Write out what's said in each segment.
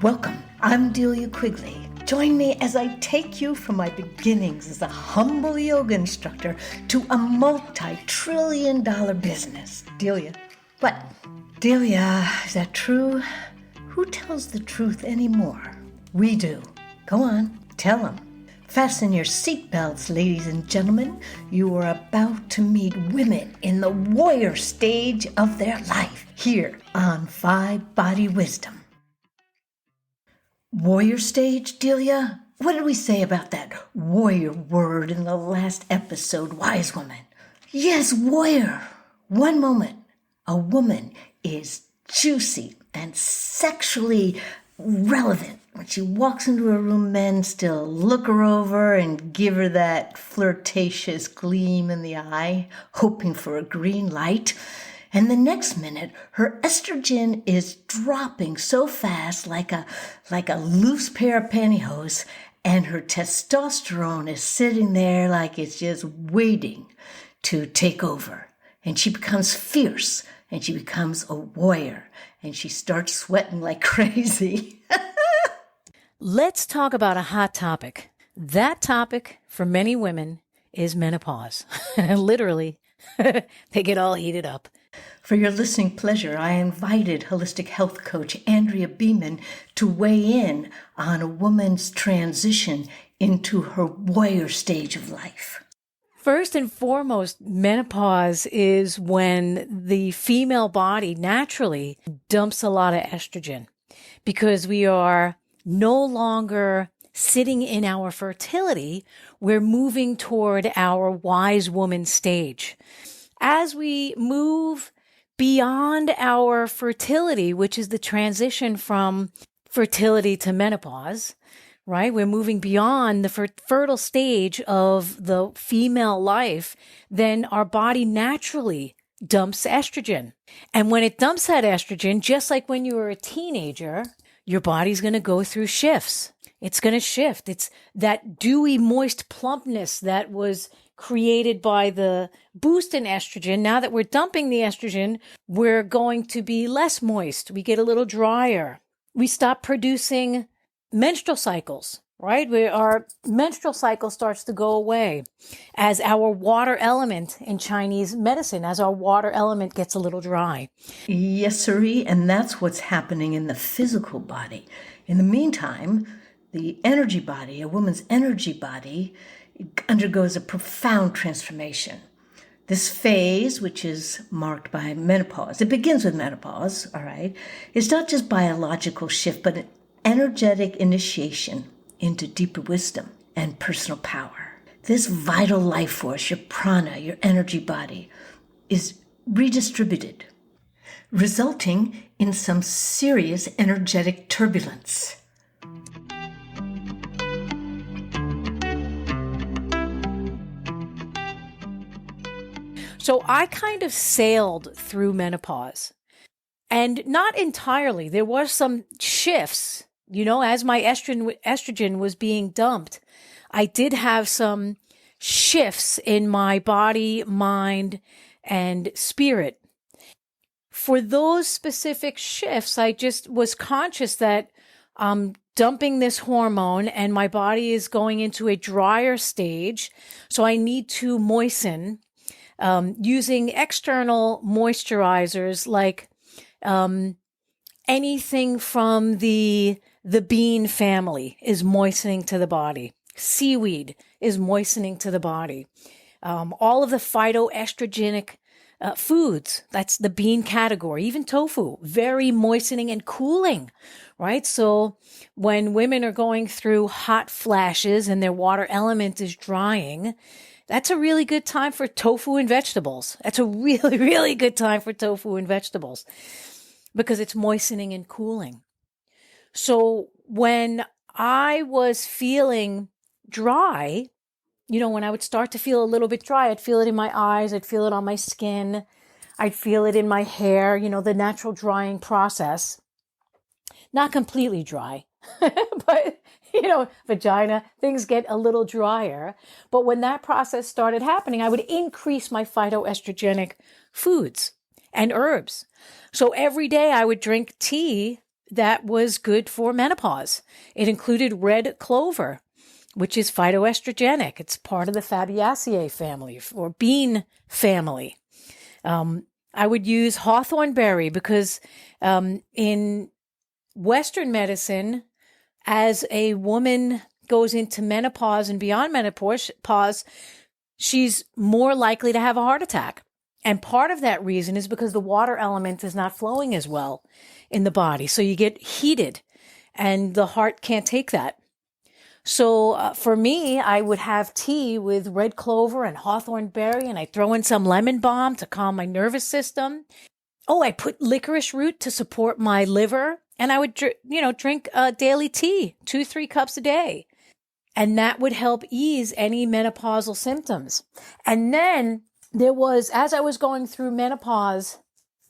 Welcome, I'm Delia Quigley. Join me as I take you from my beginnings as a humble yoga instructor to a multi-trillion-dollar business. Delia. What? Delia, is that true? Who tells the truth anymore? We do. Go on, tell them. Fasten your seatbelts, ladies and gentlemen. You are about to meet women in the warrior stage of their life here on Five Body Wisdom. Warrior stage, Delia? What did we say about that warrior word in the last episode, Wise Woman? Yes, warrior. One moment, a woman is juicy and sexually relevant. When she walks into a room, men still look her over and give her that flirtatious gleam in the eye, hoping for a green light. And the next minute, her estrogen is dropping so fast like a loose pair of pantyhose, and her testosterone is sitting there like it's just waiting to take over. And she becomes fierce, and she becomes a warrior, and she starts sweating like crazy. Let's talk about a hot topic. That topic for many women is menopause. Literally, they get all heated up. For your listening pleasure, I invited holistic health coach Andrea Beeman to weigh in on a woman's transition into her warrior stage of life. First and foremost, menopause is when the female body naturally dumps a lot of estrogen because we are no longer sitting in our fertility. We're moving toward our wise woman stage. As we move beyond our fertility, which is the transition from fertility to menopause, right? We're moving beyond the fertile stage of the female life, then our body naturally dumps estrogen. And when it dumps that estrogen, just like when you were a teenager, your body's going to go through shifts. It's going to shift. It's that dewy, moist plumpness that was created by the boost in estrogen. Now that we're dumping the estrogen, we're going to be less moist. We get a little drier. We stop producing menstrual cycles, right? Our menstrual cycle starts to go away as our water element in Chinese medicine, as our water element gets a little dry. Yes, sirree, and that's what's happening in the physical body. In the meantime, the energy body, a woman's energy body, undergoes a profound transformation. This phase, which is marked by menopause, it begins with menopause, all right? It's not just biological shift, but an energetic initiation into deeper wisdom and personal power. This vital life force, your prana, your energy body, is redistributed, resulting in some serious energetic turbulence. So I kind of sailed through menopause, and not entirely. There were some shifts, as my estrogen was being dumped. I did have some shifts in my body, mind, and spirit. For those specific shifts, I just was conscious that I'm dumping this hormone and my body is going into a drier stage. So I need to moisten. Using external moisturizers like anything from the bean family is moistening to the body. Seaweed is moistening to the body. All of the phytoestrogenic foods, that's the bean category, even tofu, very moistening and cooling, right? So when women are going through hot flashes and their water element is drying, that's a really good time for tofu and vegetables. That's a really, really good time for tofu and vegetables because it's moistening and cooling. So when I was feeling dry, when I would start to feel a little bit dry, I'd feel it in my eyes, I'd feel it on my skin, I'd feel it in my hair, the natural drying process. Not completely dry, but vagina, things get a little drier. But when that process started happening, I would increase my phytoestrogenic foods and herbs. So every day I would drink tea that was good for menopause. It included red clover, which is phytoestrogenic. It's part of the Fabaceae family or bean family. I would use hawthorn berry because in Western medicine, as a woman goes into menopause and beyond menopause, she's more likely to have a heart attack. And part of that reason is because the water element is not flowing as well in the body. So you get heated and the heart can't take that. So for me, I would have tea with red clover and hawthorn berry, and I throw in some lemon balm to calm my nervous system. Oh, I put licorice root to support my liver, and I would, drink daily tea, 2-3 cups a day. And that would help ease any menopausal symptoms. And then as I was going through menopause,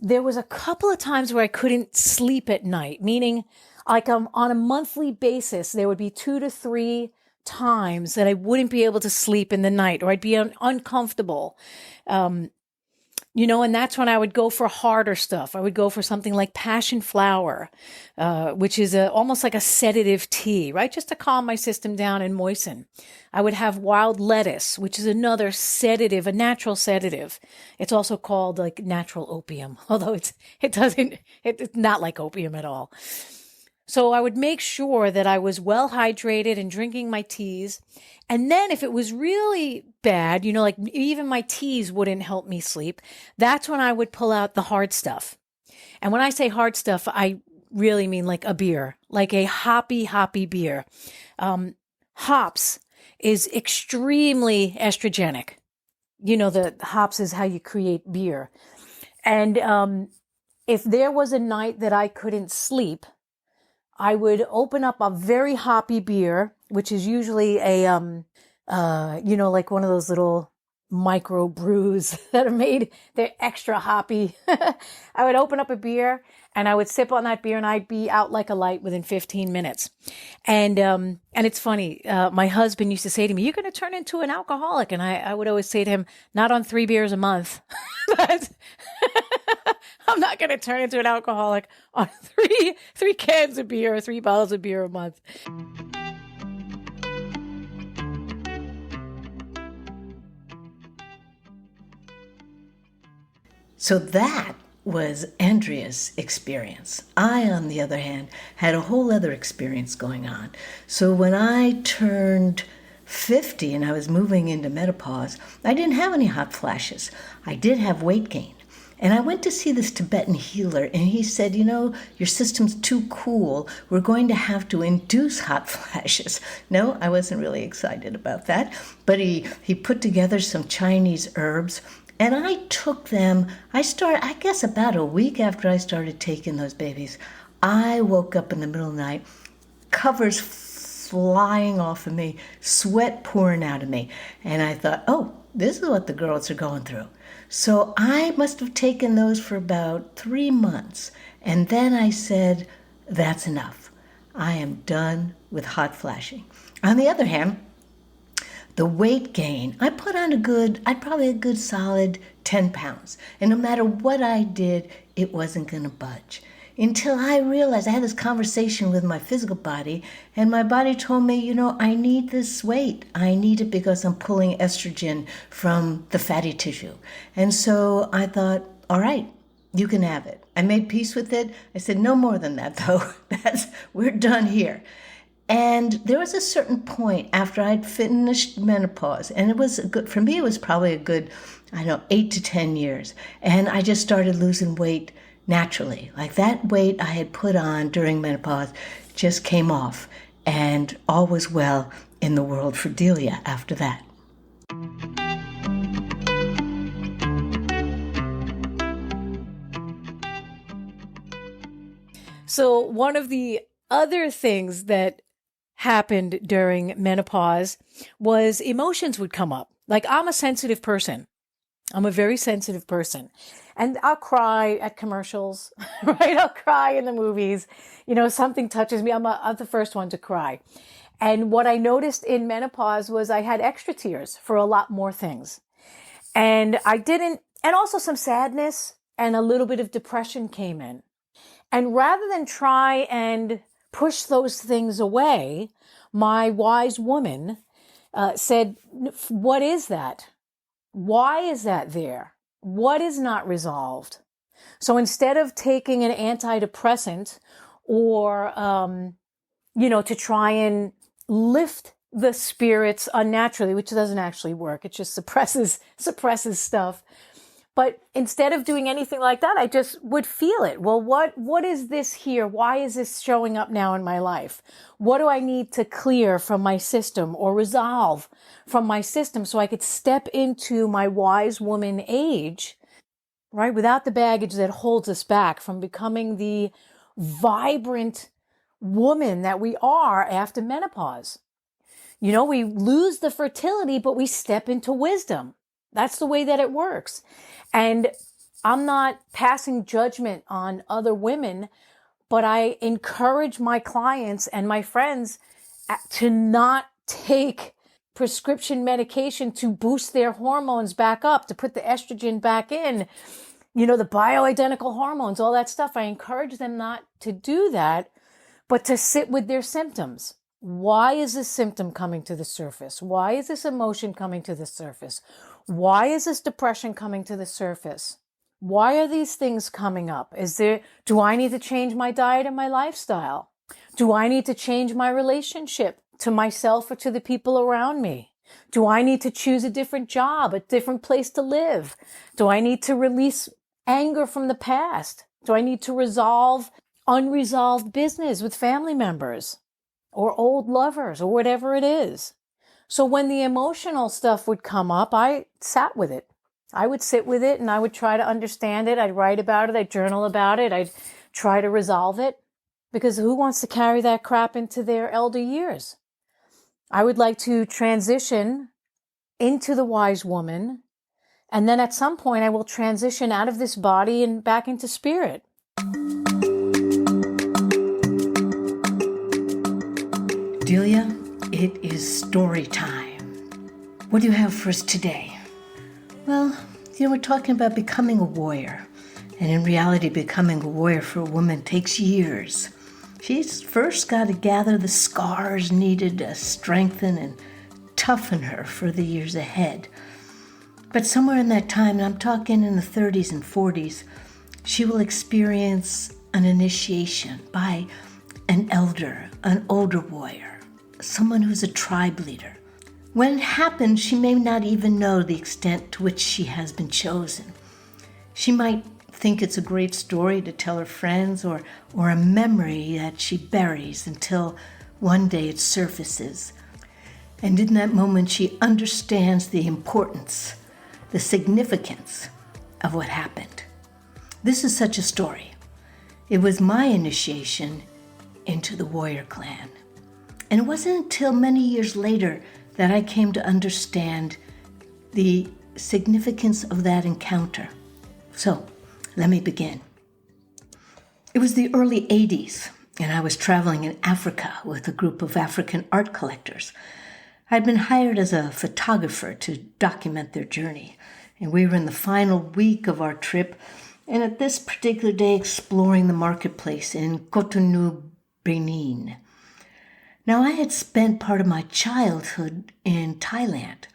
there was a couple of times where I couldn't sleep at night, meaning like on a monthly basis, there would be 2 to 3 times that I wouldn't be able to sleep in the night, or I'd be uncomfortable. And that's when I would go for harder stuff. I would go for something like passion flower, which is almost like a sedative tea, right? Just to calm my system down and moisten. I would have wild lettuce, which is another sedative, a natural sedative. It's also called like natural opium, although it's not like opium at all. So I would make sure that I was well hydrated and drinking my teas. And then if it was really bad, like even my teas wouldn't help me sleep, that's when I would pull out the hard stuff. And when I say hard stuff, I really mean like a beer, like a hoppy beer. Hops is extremely estrogenic. The hops is how you create beer. And if there was a night that I couldn't sleep, I would open up a very hoppy beer, which is usually like one of those little micro brews that are made. They're extra hoppy. I would open up a beer and I would sip on that beer and I'd be out like a light within 15 minutes. And it's funny. My husband used to say to me, "You're going to turn into an alcoholic." And I would always say to him, "Not on 3 beers a month." I'm not going to turn into an alcoholic on three cans of beer or 3 bottles of beer a month. So that was Andrea's experience. I, on the other hand, had a whole other experience going on. So when I turned 50 and I was moving into menopause, I didn't have any hot flashes. I did have weight gain. And I went to see this Tibetan healer, and he said, your system's too cool. We're going to have to induce hot flashes. No, I wasn't really excited about that. But he put together some Chinese herbs, and I took them. I guess about a week after I started taking those babies, I woke up in the middle of the night, covers flying off of me, sweat pouring out of me. And I thought, oh, this is what the girls are going through. So I must have taken those for about 3 months. And then I said, that's enough. I am done with hot flashing. On the other hand, the weight gain, I put on probably a good solid 10 pounds. And no matter what I did, it wasn't going to budge. Until I realized, I had this conversation with my physical body, and my body told me, I need this weight. I need it because I'm pulling estrogen from the fatty tissue. And so I thought, all right, you can have it. I made peace with it. I said, no more than that, though. We're done here. And there was a certain point after I'd finished menopause, and for me, it was probably a good, 8 to 10 years. And I just started losing weight naturally. Like that weight I had put on during menopause just came off, and all was well in the world for Delia after that. So one of the other things that happened during menopause was emotions would come up. Like, I'm a sensitive person. I'm a very sensitive person. And I'll cry at commercials, right? I'll cry in the movies. Something touches me. I'm the first one to cry. And what I noticed in menopause was I had extra tears for a lot more things. And and also some sadness and a little bit of depression came in. And rather than try and push those things away, my wise woman said, what is that? Why is that there? What is not resolved? So instead of taking an antidepressant or, to try and lift the spirits unnaturally, which doesn't actually work. It just suppresses stuff. But instead of doing anything like that, I just would feel it. Well, what is this here? Why is this showing up now in my life? What do I need to clear from my system or resolve from my system so I could step into my wise woman age, right? Without the baggage that holds us back from becoming the vibrant woman that we are after menopause. We lose the fertility, but we step into wisdom. That's the way that it works. And I'm not passing judgment on other women, but I encourage my clients and my friends to not take prescription medication to boost their hormones back up, to put the estrogen back in, the bioidentical hormones, all that stuff. I encourage them not to do that, but to sit with their symptoms. Why is this symptom coming to the surface? Why is this emotion coming to the surface? Why is this depression coming to the surface? Why are these things coming up? Do I need to change my diet and my lifestyle? Do I need to change my relationship to myself or to the people around me? Do I need to choose a different job, a different place to live? Do I need to release anger from the past? Do I need to resolve unresolved business with family members or old lovers or whatever it is? So when the emotional stuff would come up, I sat with it. I would sit with it and I would try to understand it. I'd write about it. I'd journal about it. I'd try to resolve it, because who wants to carry that crap into their elder years? I would like to transition into the wise woman. And then at some point I will transition out of this body and back into spirit. Delia, it is story time. What do you have for us today? Well, we're talking about becoming a warrior. And in reality, becoming a warrior for a woman takes years. She's first got to gather the scars needed to strengthen and toughen her for the years ahead. But somewhere in that time, and I'm talking in the 30s and 40s, she will experience an initiation by an elder, an older warrior, someone who's a tribe leader. When it happens, she may not even know the extent to which she has been chosen. She might think it's a great story to tell her friends, or a memory that she buries until one day it surfaces. And in that moment, she understands the importance, the significance of what happened. This is such a story. It was my initiation into the warrior clan. And it wasn't until many years later that I came to understand the significance of that encounter. So, let me begin. It was the early 80s, and I was traveling in Africa with a group of African art collectors. I'd been hired as a photographer to document their journey, and we were in the final week of our trip, and at this particular day exploring the marketplace in Cotonou, Benin. Now, I had spent part of my childhood in Thailand,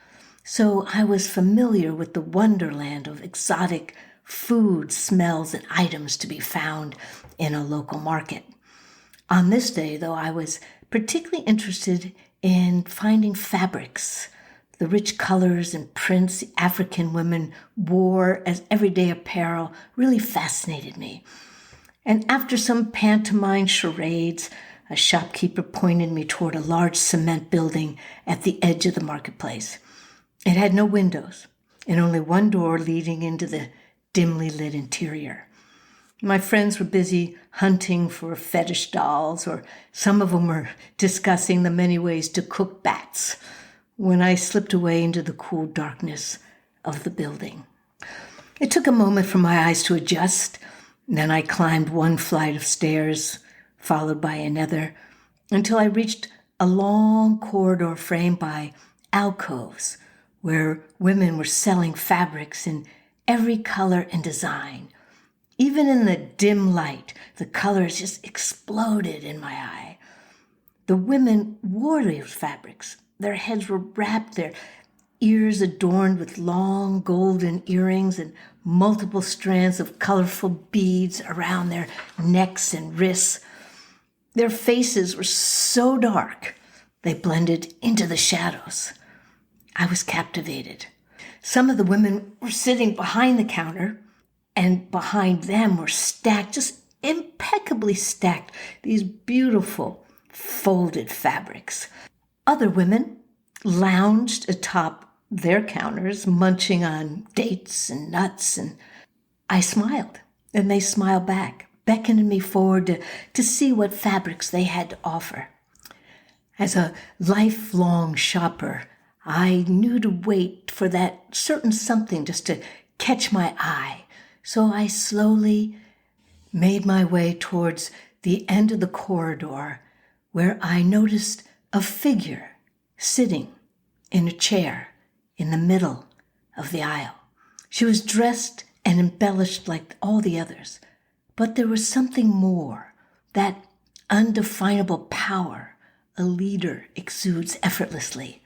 so I was familiar with the wonderland of exotic food, smells, and items to be found in a local market. On this day, though, I was particularly interested in finding fabrics. The rich colors and prints African women wore as everyday apparel really fascinated me. And after some pantomime charades, a shopkeeper pointed me toward a large cement building at the edge of the marketplace. It had no windows and only one door leading into the dimly lit interior. My friends were busy hunting for fetish dolls, or some of them were discussing the many ways to cook bats, when I slipped away into the cool darkness of the building. It took a moment for my eyes to adjust. Then I climbed one flight of stairs, followed by another, until I reached a long corridor framed by alcoves where women were selling fabrics in every color and design. Even in the dim light, the colors just exploded in my eye. The women wore these fabrics. Their heads were wrapped, their ears adorned with long golden earrings and multiple strands of colorful beads around their necks and wrists. Their faces were so dark, they blended into the shadows. I was captivated. Some of the women were sitting behind the counter, and behind them were stacked, just impeccably stacked, these beautiful folded fabrics. Other women lounged atop their counters, munching on dates and nuts, and I smiled, and they smiled back, beckoning me forward to see what fabrics they had to offer. As a lifelong shopper, I knew to wait for that certain something just to catch my eye. So I slowly made my way towards the end of the corridor where I noticed a figure sitting in a chair in the middle of the aisle. She was dressed and embellished like all the others, but there was something more, that undefinable power a leader exudes effortlessly.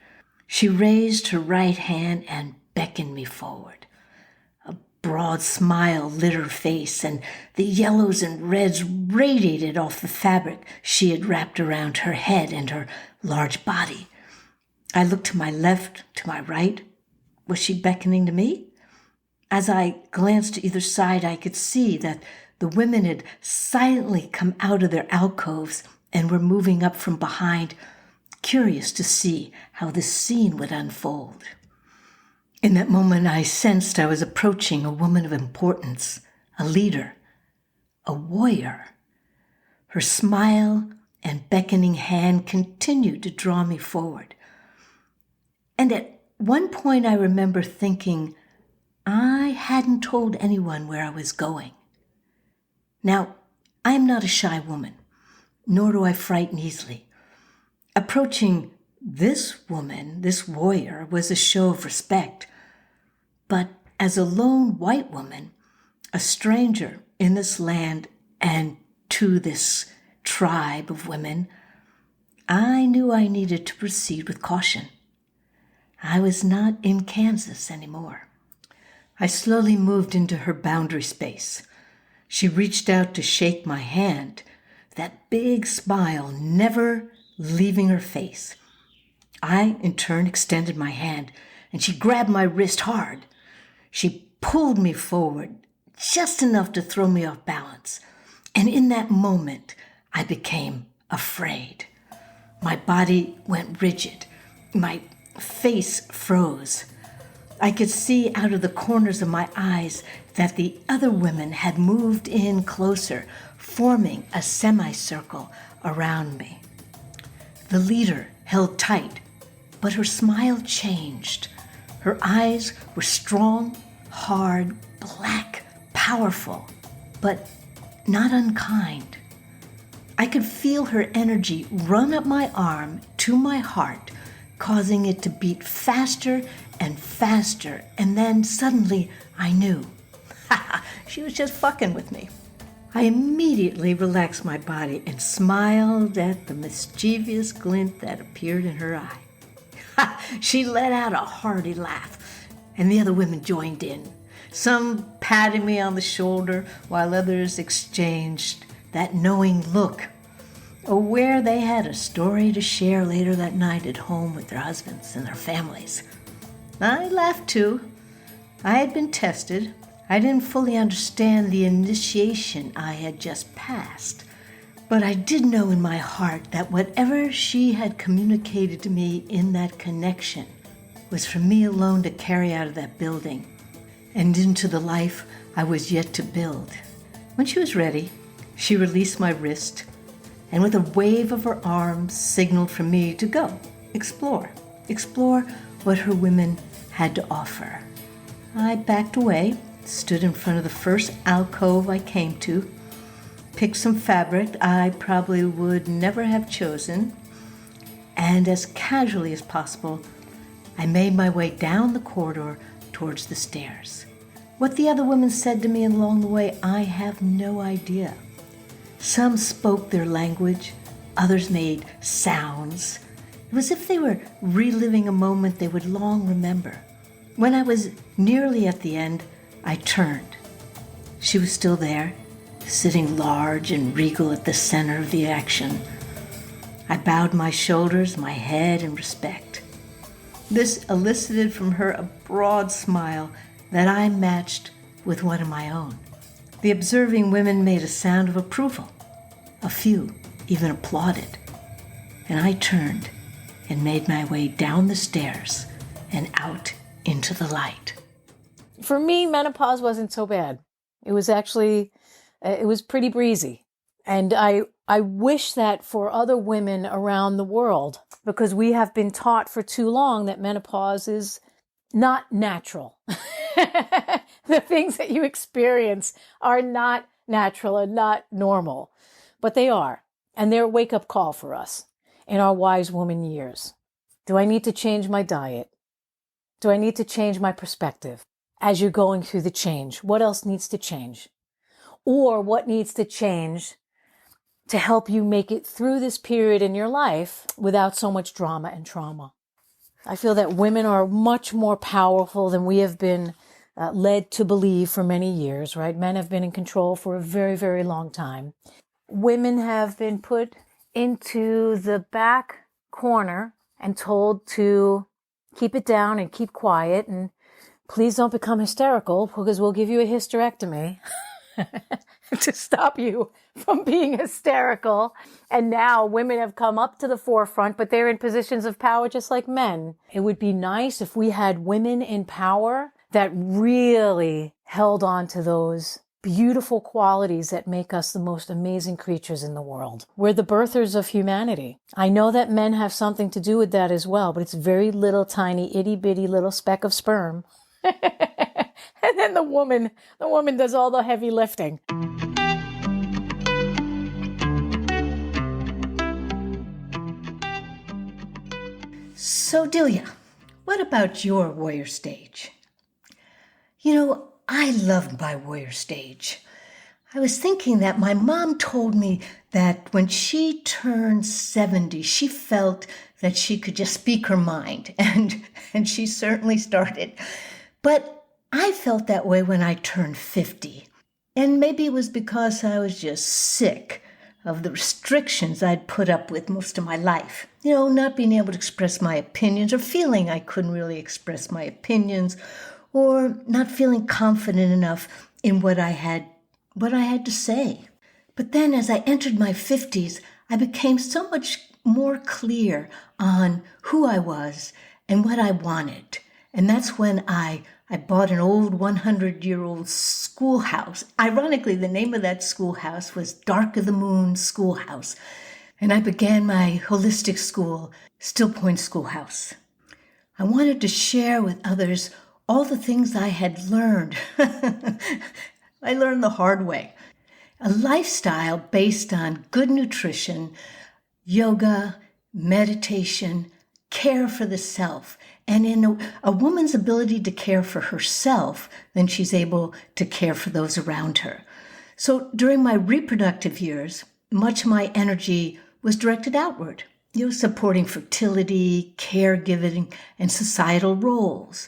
She raised her right hand and beckoned me forward. Broad smile lit her face, and the yellows and reds radiated off the fabric she had wrapped around her head and her large body. I looked to my left, to my right. Was she beckoning to me? As I glanced to either side, I could see that the women had silently come out of their alcoves and were moving up from behind, curious to see how this scene would unfold. In that moment, I sensed I was approaching a woman of importance, a leader, a warrior. Her smile and beckoning hand continued to draw me forward. And at one point, I remember thinking I hadn't told anyone where I was going. Now, I am not a shy woman, nor do I frighten easily. Approaching this woman, this warrior, was a show of respect. But as a lone white woman, a stranger in this land and to this tribe of women, I knew I needed to proceed with caution. I was not in Kansas anymore. I slowly moved into her boundary space. She reached out to shake my hand, that big smile never leaving her face. I, in turn, extended my hand, and she grabbed my wrist hard. She pulled me forward, just enough to throw me off balance. And in that moment, I became afraid. My body went rigid. My face froze. I could see out of the corners of my eyes that the other women had moved in closer, forming a semicircle around me. The leader held tight, but her smile changed. Her eyes were strong, hard, black, powerful, but not unkind. I could feel her energy run up my arm to my heart, causing it to beat faster and faster, and then suddenly I knew. She was just fucking with me. I immediately relaxed my body and smiled at the mischievous glint that appeared in her eye. She let out a hearty laugh, and the other women joined in, some patting me on the shoulder while others exchanged that knowing look, aware they had a story to share later that night at home with their husbands and their families. I laughed too. I had been tested. I didn't fully understand the initiation I had just passed, but I did know in my heart that whatever she had communicated to me in that connection was for me alone to carry out of that building and into the life I was yet to build. When she was ready, she released my wrist and with a wave of her arms signaled for me to go, explore what her women had to offer. I backed away, stood in front of the first alcove I came to, picked some fabric I probably would never have chosen, and as casually as possible, I made my way down the corridor towards the stairs. What the other women said to me along the way, I have no idea. Some spoke their language, others made sounds. It was as if they were reliving a moment they would long remember. When I was nearly at the end, I turned. She was still there, sitting large and regal at the center of the action. I bowed my shoulders, my head in respect. This elicited from her a broad smile that I matched with one of my own. The observing women made a sound of approval. A few even applauded. And I turned and made my way down the stairs and out into the light. For me, menopause wasn't so bad. It was actually, it was pretty breezy. And I wish that for other women around the world, because we have been taught for too long that menopause is not natural. The things that you experience are not natural and not normal, but they are. And they're a wake-up call for us in our wise woman years. Do I need to change my diet? Do I need to change my perspective? As you're going through the change, what else needs to change? Or what needs to change to help you make it through this period in your life without so much drama and trauma? I feel that women are much more powerful than we have been led to believe for many years, right? Men have been in control for a very, very long time. Women have been put into the back corner and told to keep it down and keep quiet and please don't become hysterical because we'll give you a hysterectomy to stop you from being hysterical. And now women have come up to the forefront, but they're in positions of power just like men. It would be nice if we had women in power that really held on to those beautiful qualities that make us the most amazing creatures in the world. We're the birthers of humanity. I know that men have something to do with that as well, but it's very little tiny itty bitty little speck of sperm. And then the woman does all the heavy lifting. So, Delia, what about your warrior stage? You know, I love my warrior stage. I was thinking that my mom told me that when she turned 70, she felt that she could just speak her mind, and she certainly started. But I felt that way when I turned 50. And maybe it was because I was just sick of the restrictions I'd put up with most of my life. You know, not being able to express my opinions or feeling I couldn't really express my opinions or not feeling confident enough in what I had to say. But then as I entered my 50s, I became so much more clear on who I was and what I wanted. And that's when I bought an old 100-year-old schoolhouse. Ironically, the name of that schoolhouse was Dark of the Moon Schoolhouse. And I began my holistic school, Still Point Schoolhouse. I wanted to share with others all the things I had learned. I learned the hard way. A lifestyle based on good nutrition, yoga, meditation, care for the self. And in a woman's ability to care for herself, then she's able to care for those around her. So during my reproductive years, much of my energy was directed outward, supporting fertility, caregiving, and societal roles.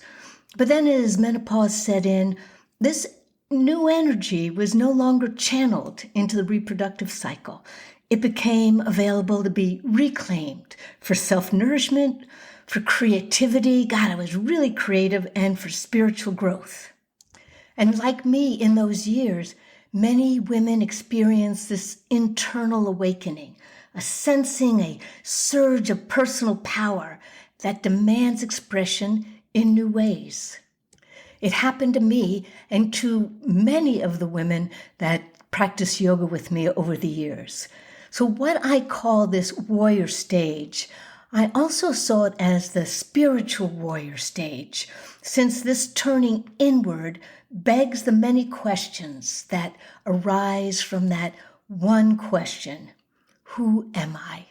But then as menopause set in, this new energy was no longer channeled into the reproductive cycle. It became available to be reclaimed for self-nourishment, for creativity. God, I was really creative, and for spiritual growth. And like me in those years, many women experienced this internal awakening, a sensing, a surge of personal power that demands expression in new ways. It happened to me and to many of the women that practiced yoga with me over the years. So what I call this warrior stage, I also saw it as the spiritual warrior stage, since this turning inward begs the many questions that arise from that one question: who am I?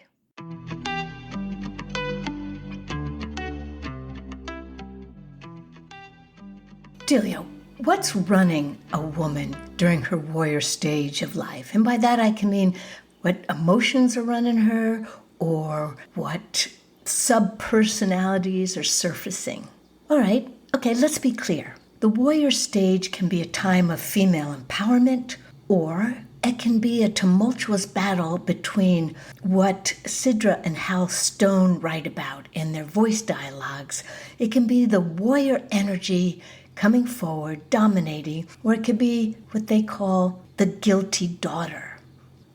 Delia, what's running a woman during her warrior stage of life? And by that I can mean what emotions are running her or what sub-personalities are surfacing. All right, okay, let's be clear. The warrior stage can be a time of female empowerment, or it can be a tumultuous battle between what Sidra and Hal Stone write about in their voice dialogues. It can be the warrior energy coming forward, dominating, or it could be what they call the guilty daughter.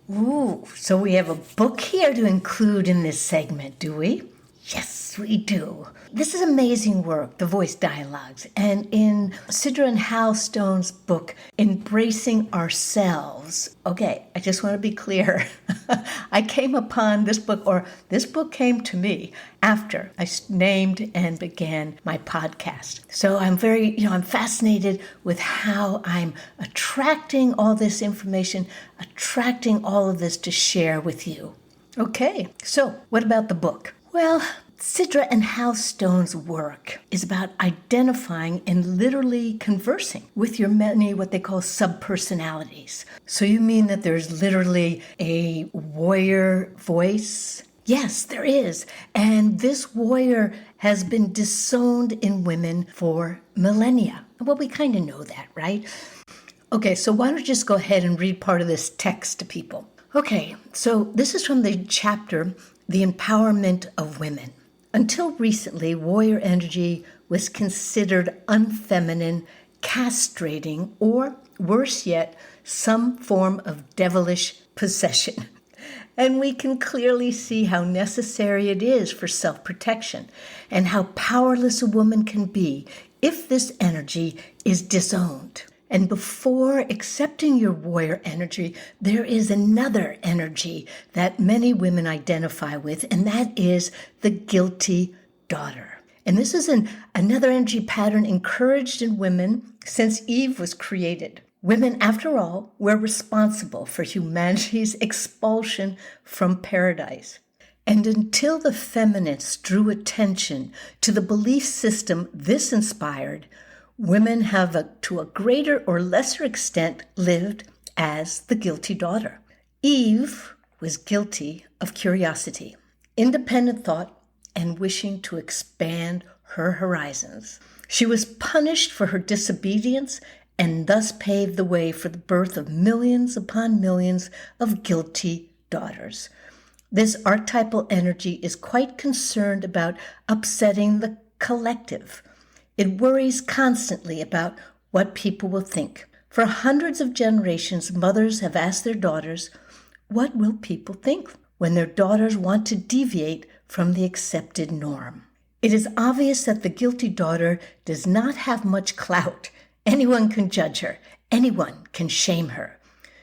Ooh, so we have a book here to include in this segment, do we? Yes, we do. This is amazing work, the voice dialogues. And in Sidra and Hal Stone's book, Embracing Ourselves, okay, I just want to be clear. I came upon this book, or this book came to me after I named and began my podcast. So I'm I'm fascinated with how I'm attracting all this information, attracting all of this to share with you. Okay, so what about the book? Well, Sidra and Hal Stone's work is about identifying and literally conversing with your many what they call sub-personalities. So you mean that there's literally a warrior voice? Yes, there is. And this warrior has been disowned in women for millennia. Well, we kind of know that, right? Okay, so why don't you just go ahead and read part of this text to people? Okay, so this is from the chapter, The Empowerment of Women. Until recently, warrior energy was considered unfeminine, castrating, or worse yet, some form of devilish possession. And we can clearly see how necessary it is for self-protection and how powerless a woman can be if this energy is disowned. And before accepting your warrior energy, there is another energy that many women identify with, and that is the guilty daughter. And this is another energy pattern encouraged in women since Eve was created. Women, after all, were responsible for humanity's expulsion from paradise. And until the feminists drew attention to the belief system this inspired, women have, to a greater or lesser extent, lived as the guilty daughter. Eve was guilty of curiosity, independent thought, and wishing to expand her horizons. She was punished for her disobedience and thus paved the way for the birth of millions upon millions of guilty daughters. This archetypal energy is quite concerned about upsetting the collective. It worries constantly about what people will think. For hundreds of generations, mothers have asked their daughters, what will people think when their daughters want to deviate from the accepted norm? It is obvious that the guilty daughter does not have much clout. Anyone can judge her. Anyone can shame her.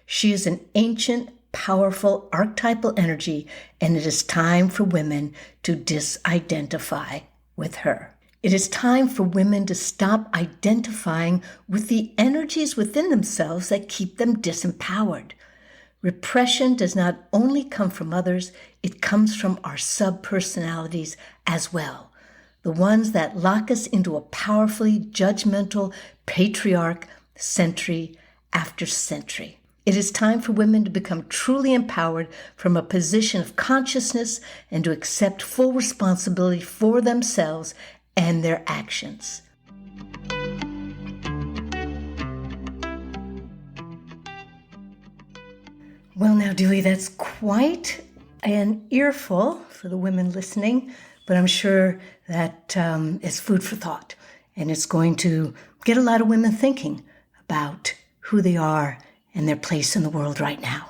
She is an ancient, powerful, archetypal energy, and it is time for women to disidentify with her. It is time for women to stop identifying with the energies within themselves that keep them disempowered. Repression does not only come from others, it comes from our sub-personalities as well, the ones that lock us into a powerfully judgmental patriarch century after century. It is time for women to become truly empowered from a position of consciousness and to accept full responsibility for themselves and their actions. Well, now, Dewey, that's quite an earful for the women listening, but I'm sure that it's food for thought, and it's going to get a lot of women thinking about who they are and their place in the world right now.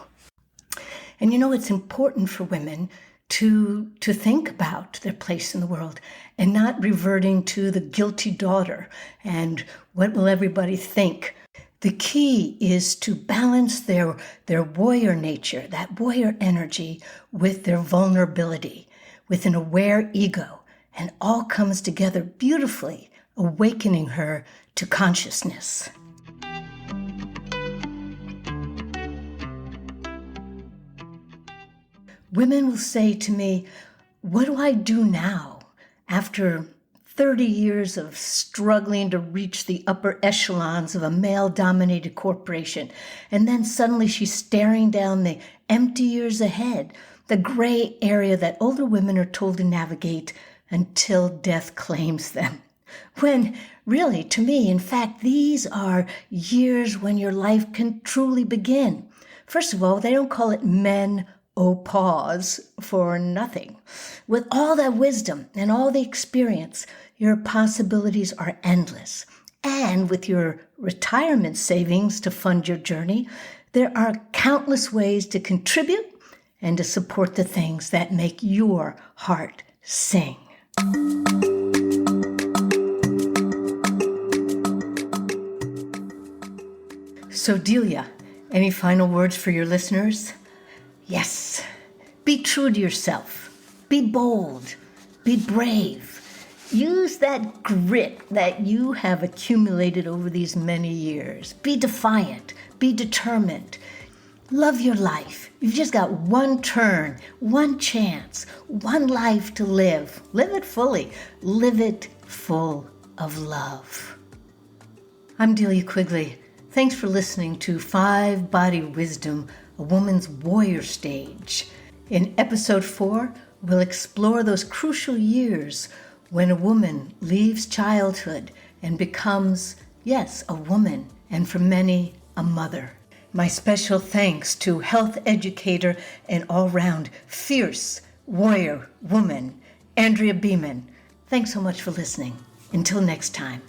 And it's important for women to think about their place in the world and not reverting to the guilty daughter and what will everybody think. The key is to balance their warrior nature, that warrior energy, with their vulnerability, with an aware ego, and all comes together beautifully, awakening her to consciousness. Women will say to me, what do I do now after 30 years of struggling to reach the upper echelons of a male-dominated corporation. And then suddenly she's staring down the empty years ahead, the gray area that older women are told to navigate until death claims them. When really, to me, in fact, these are years when your life can truly begin. First of all, they don't call it menopause for nothing. With all that wisdom and all the experience, your possibilities are endless. And with your retirement savings to fund your journey, there are countless ways to contribute and to support the things that make your heart sing. So, Delia, any final words for your listeners? Yes. Be true to yourself. Be bold. Be brave. Use that grit that you have accumulated over these many years. Be defiant. Be determined. Love your life. You've just got one turn, one chance, one life to live. Live it fully. Live it full of love. I'm Delia Quigley. Thanks for listening to 5 Body Wisdom, a woman's warrior stage. In episode 4, we'll explore those crucial years when a woman leaves childhood and becomes, yes, a woman, and for many, a mother. My special thanks to health educator and all-round fierce warrior woman, Andrea Beeman. Thanks so much for listening. Until next time.